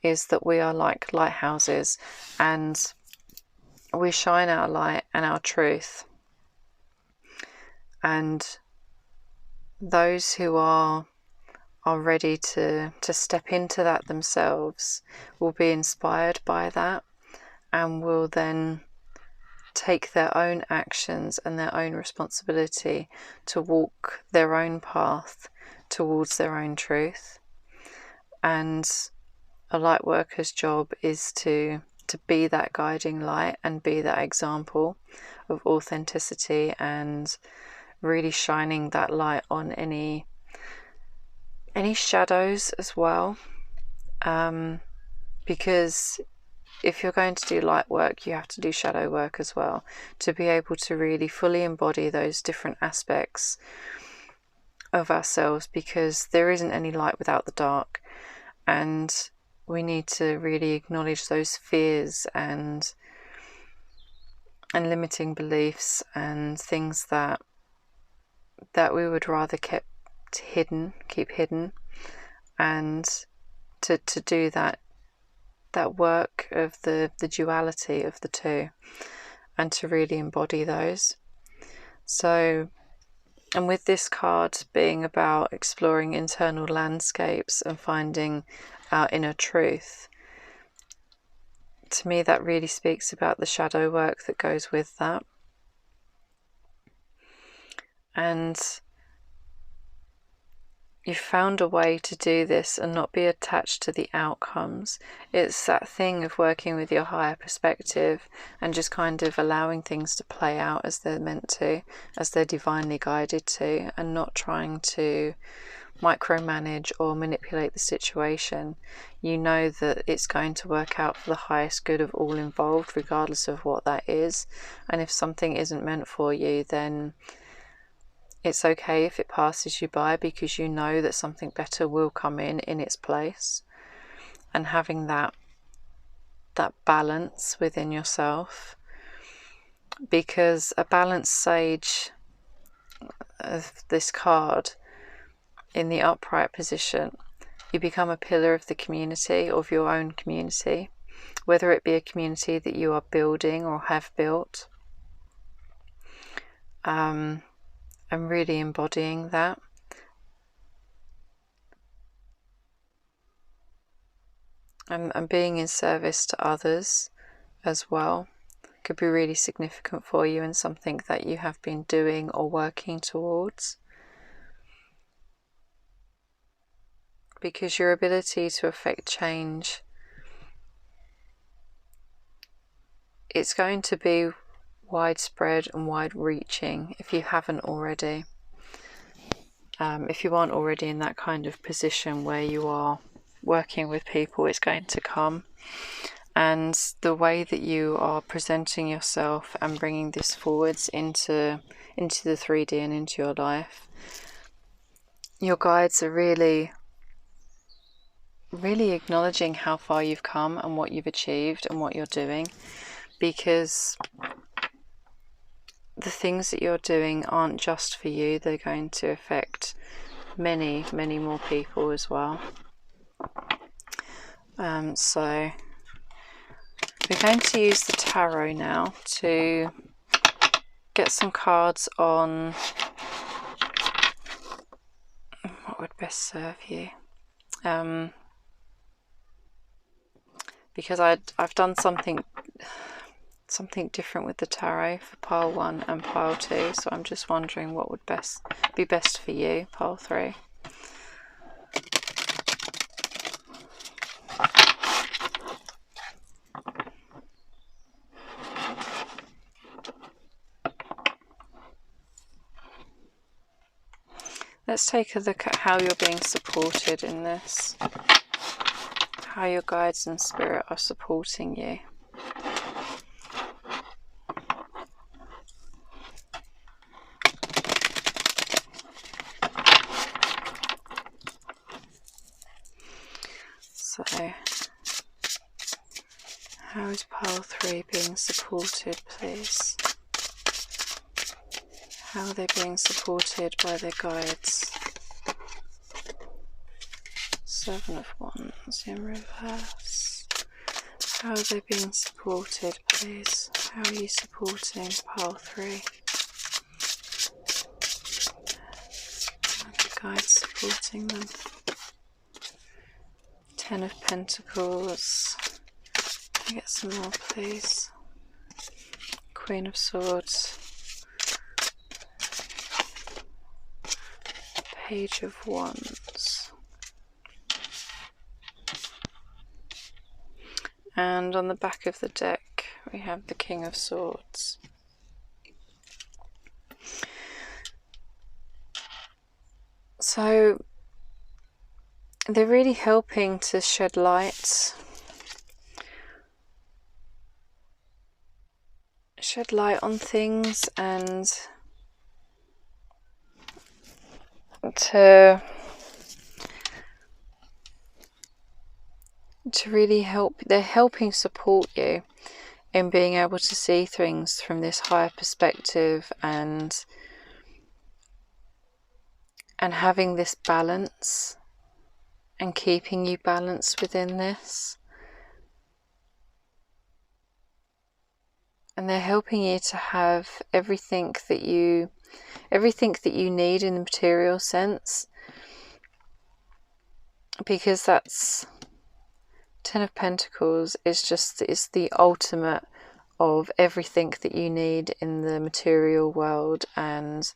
is that we are like lighthouses, and we shine our light and our truth. And those who are ready to step into that themselves will be inspired by that, and will then take their own actions and their own responsibility to walk their own path towards their own truth. And a light worker's job is to be that guiding light and be that example of authenticity, and really shining that light on any shadows as well, because if you're going to do light work, you have to do shadow work as well, to be able to really fully embody those different aspects of ourselves, because there isn't any light without the dark, and we need to really acknowledge those fears and limiting beliefs and things that we would rather keep hidden, and to do that work of the duality of the two, and to really embody those. So, and with this card being about exploring internal landscapes and finding our inner truth, to me that really speaks about the shadow work that goes with that. And you've found a way to do this and not be attached to the outcomes. It's that thing of working with your higher perspective and just kind of allowing things to play out as they're meant to, as they're divinely guided to, and not trying to micromanage or manipulate the situation. You know that it's going to work out for the highest good of all involved, regardless of what that is. And if something isn't meant for you, then it's okay if it passes you by, because you know that something better will come in its place. And having that balance within yourself, because a balanced sage of this card in the upright position, you become a pillar of the community, of your own community, whether it be a community that you are building or have built. I'm really embodying that. And being in service to others as well could be really significant for you, and something that you have been doing or working towards. Because your ability to affect change, it's going to be widespread and wide-reaching if you haven't already. If you aren't already in that kind of position where you are working with people, it's going to come. And the way that you are presenting yourself and bringing this forwards into the 3D and into your life, your guides are really acknowledging how far you've come and what you've achieved and what you're doing, because the things that you're doing aren't just for you, they're going to affect many, many more people as well. So we're going to use the tarot now to get some cards on what would best serve you. Because I've done something different with the tarot for pile 1 and pile 2, so I'm just wondering what would be best for you, pile 3. Let's take a look at how you're being supported in this, how your guides and spirit are supporting you. So, how is pile 3 being supported, please? How are they being supported by their guides? 7 of Wands in reverse. How are they being supported, please? How are you supporting pile 3? How are the guides supporting them? 10 of Pentacles. Can I get some more, please? Queen of Swords. Page of Wands. And on the back of the deck, we have the King of Swords. So, they're really helping to shed light. Shed light on things and to really help. They're helping support you in being able to see things from this higher perspective and having this balance and keeping you balanced within this. And they're helping you to have everything that you need in the material sense, because that's 10 of Pentacles is the ultimate of everything that you need in the material world and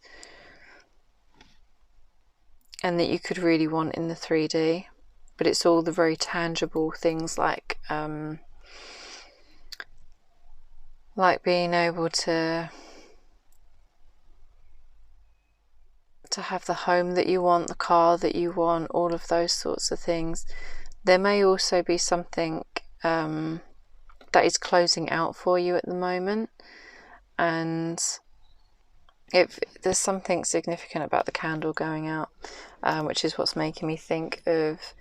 that you could really want in the 3D. But it's all the very tangible things like being able to have the home that you want, the car that you want, all of those sorts of things. There may also be something that is closing out for you at the moment, and if there's something significant about the candle going out, which is what's making me think of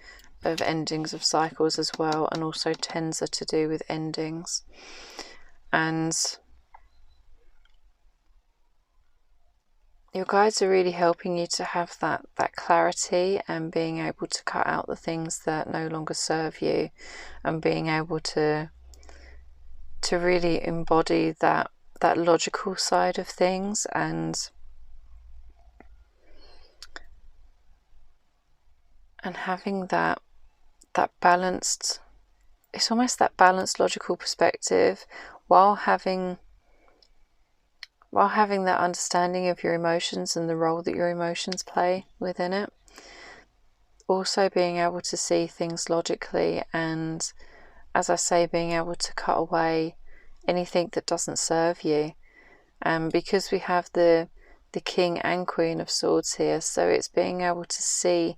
endings of cycles as well, and also tens are to do with endings. And your guides are really helping you to have that clarity and being able to cut out the things that no longer serve you, and being able to really embody that logical side of things and having that balanced, it's almost that balanced logical perspective while having that understanding of your emotions and the role that your emotions play within it. Also being able to see things logically and, as I say, being able to cut away anything that doesn't serve you. Because we have the King and Queen of Swords here, so it's being able to see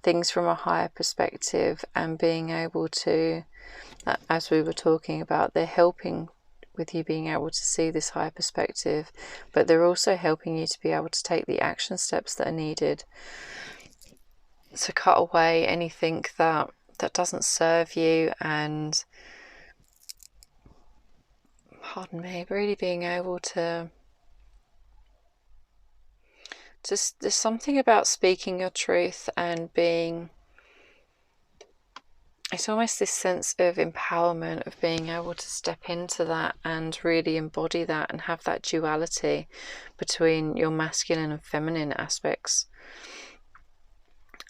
things from a higher perspective and being able to, as we were talking about, they're helping with you being able to see this higher perspective, but they're also helping you to be able to take the action steps that are needed to cut away anything that doesn't serve you, and pardon me, really being able to just, there's something about speaking your truth and being, it's almost this sense of empowerment of being able to step into that and really embody that and have that duality between your masculine and feminine aspects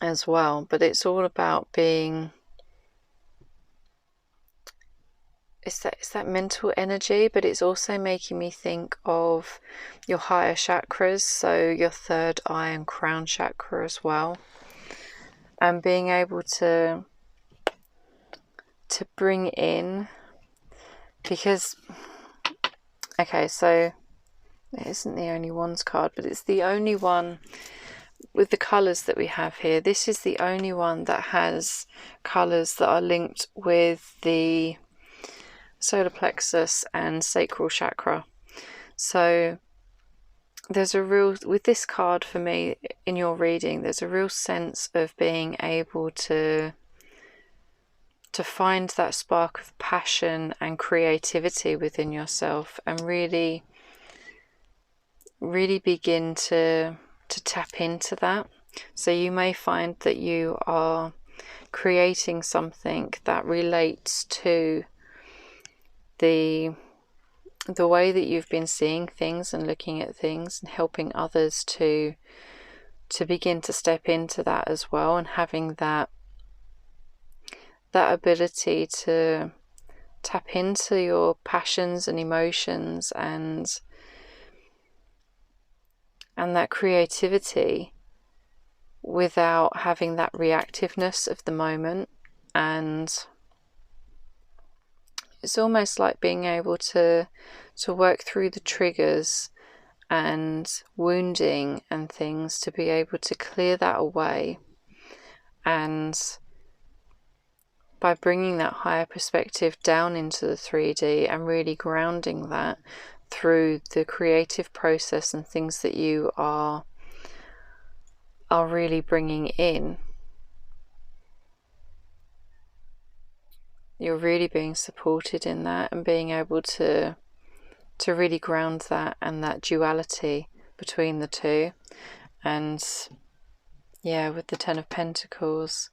as well. But it's all about being, it's that mental energy, but it's also making me think of your higher chakras, so your third eye and crown chakra as well, and being able to bring in, because, okay, so it isn't the only Wands card, but it's the only one with the colours that we have here. This is the only one that has colours that are linked with the solar plexus and sacral chakra. So there's a real, with this card for me in your reading, there's a real sense of being able to find that spark of passion and creativity within yourself, and really begin to tap into that. So you may find that you are creating something that relates to the way that you've been seeing things and looking at things, and helping others to begin to step into that as well, and having that ability to tap into your passions and emotions and that creativity without having that reactiveness of the moment. And it's almost like being able to work through the triggers and wounding and things, to be able to clear that away, and by bringing that higher perspective down into the 3D and really grounding that through the creative process and things that you are really bringing in, you're really being supported in that, and being able to really ground that and that duality between the two. And yeah, with the 10 of Pentacles,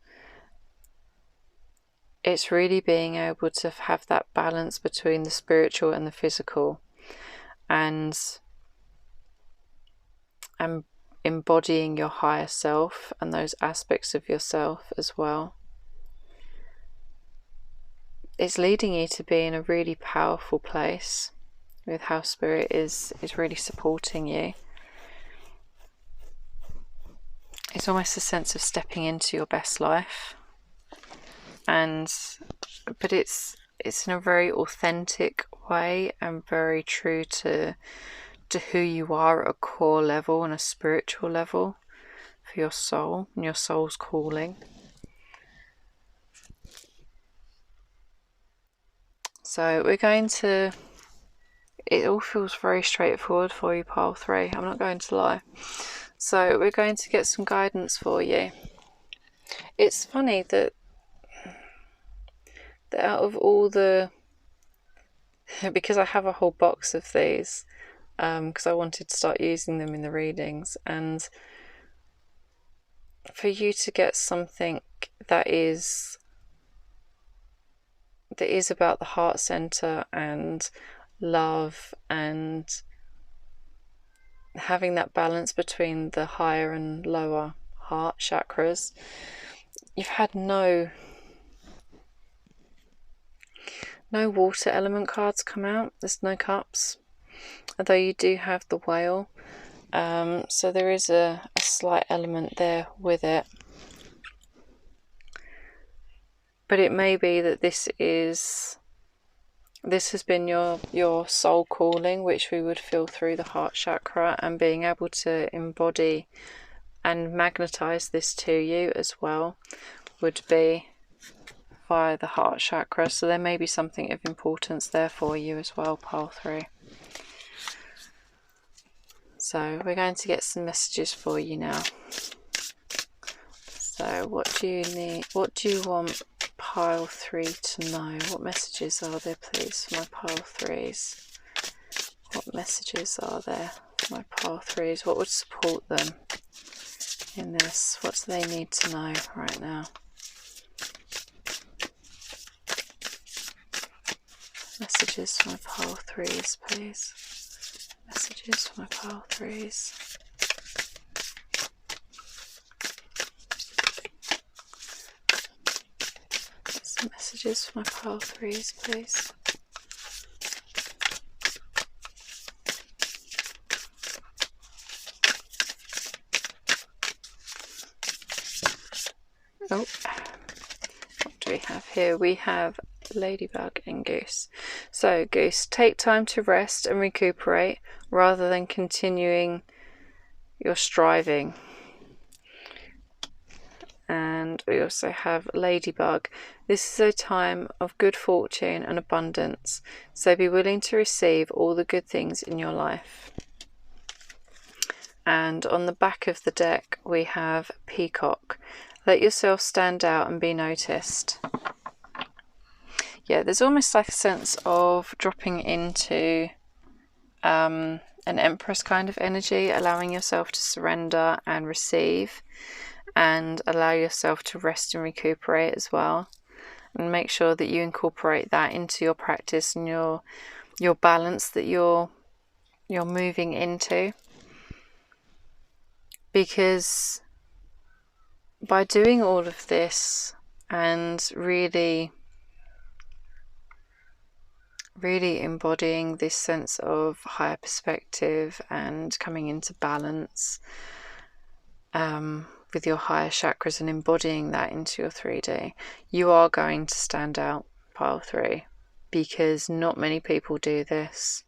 it's really being able to have that balance between the spiritual and the physical, and embodying your higher self and those aspects of yourself as well. It's leading you to be in a really powerful place with how Spirit is really supporting you. It's almost a sense of stepping into your best life, but it's in a very authentic way, and very true to who you are at a core level and a spiritual level for your soul and your soul's calling. So we're going to, it all feels very straightforward for you, pile 3, I'm not going to lie. So we're going to get some guidance for you. It's funny that out of all the, because I have a whole box of these, because I wanted to start using them in the readings, and for you to get something that is about the heart center and love, and having that balance between the higher and lower heart chakras, you've had no water element cards come out. There's no cups, although you do have the whale, so there is a slight element there with it. But it may be that this has been your soul calling, which we would feel through the heart chakra, and being able to embody and magnetize this to you as well would be via the heart chakra. So there may be something of importance there for you as well, pile 3. So we're going to get some messages for you now. So what do you need? What do you want pile 3 to know? What messages are there, please, for my pile 3s? What messages are there for my pile 3s? What would support them in this? What do they need to know right now? Messages for my pile 3s, please. Messages for my pile 3s. Some messages for my pile 3s, please. Oh, what do we have here? We have Ladybug and Goose. So Goose, take time to rest and recuperate rather than continuing your striving. And we also have Ladybug. This is a time of good fortune and abundance, so be willing to receive all the good things in your life. And on the back of the deck we have Peacock. Let yourself stand out and be noticed. yeah, there's almost like a sense of dropping into an Empress kind of energy, allowing yourself to surrender and receive, and allow yourself to rest and recuperate as well. And make sure that you incorporate that into your practice and your balance that you're moving into. Because by doing all of this and really embodying this sense of higher perspective and coming into balance with your higher chakras and embodying that into your 3D, you are going to stand out, pile 3, because not many people do this.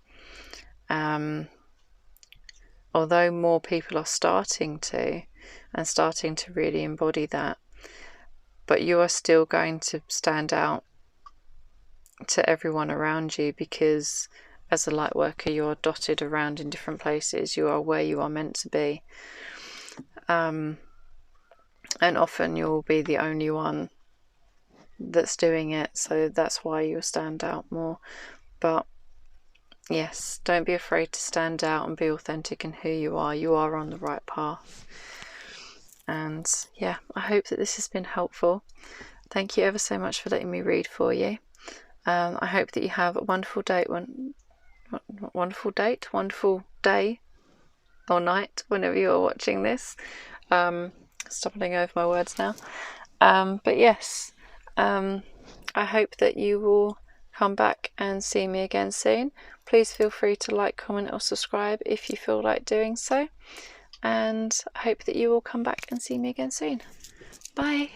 Although more people are starting to really embody that, but you are still going to stand out to everyone around you, because as a light worker you are dotted around in different places. You are where you are meant to be, and often you'll be the only one that's doing it, so that's why you'll stand out more. But yes, don't be afraid to stand out and be authentic in who you are. You are on the right path. And yeah, I hope that this has been helpful. Thank you ever so much for letting me read for you. I hope that you have a wonderful day, wonderful day or night whenever you're watching this. Stumbling over my words now. But yes, I hope that you will come back and see me again soon. Please feel free to like, comment or subscribe if you feel like doing so. And I hope that you will come back and see me again soon. Bye.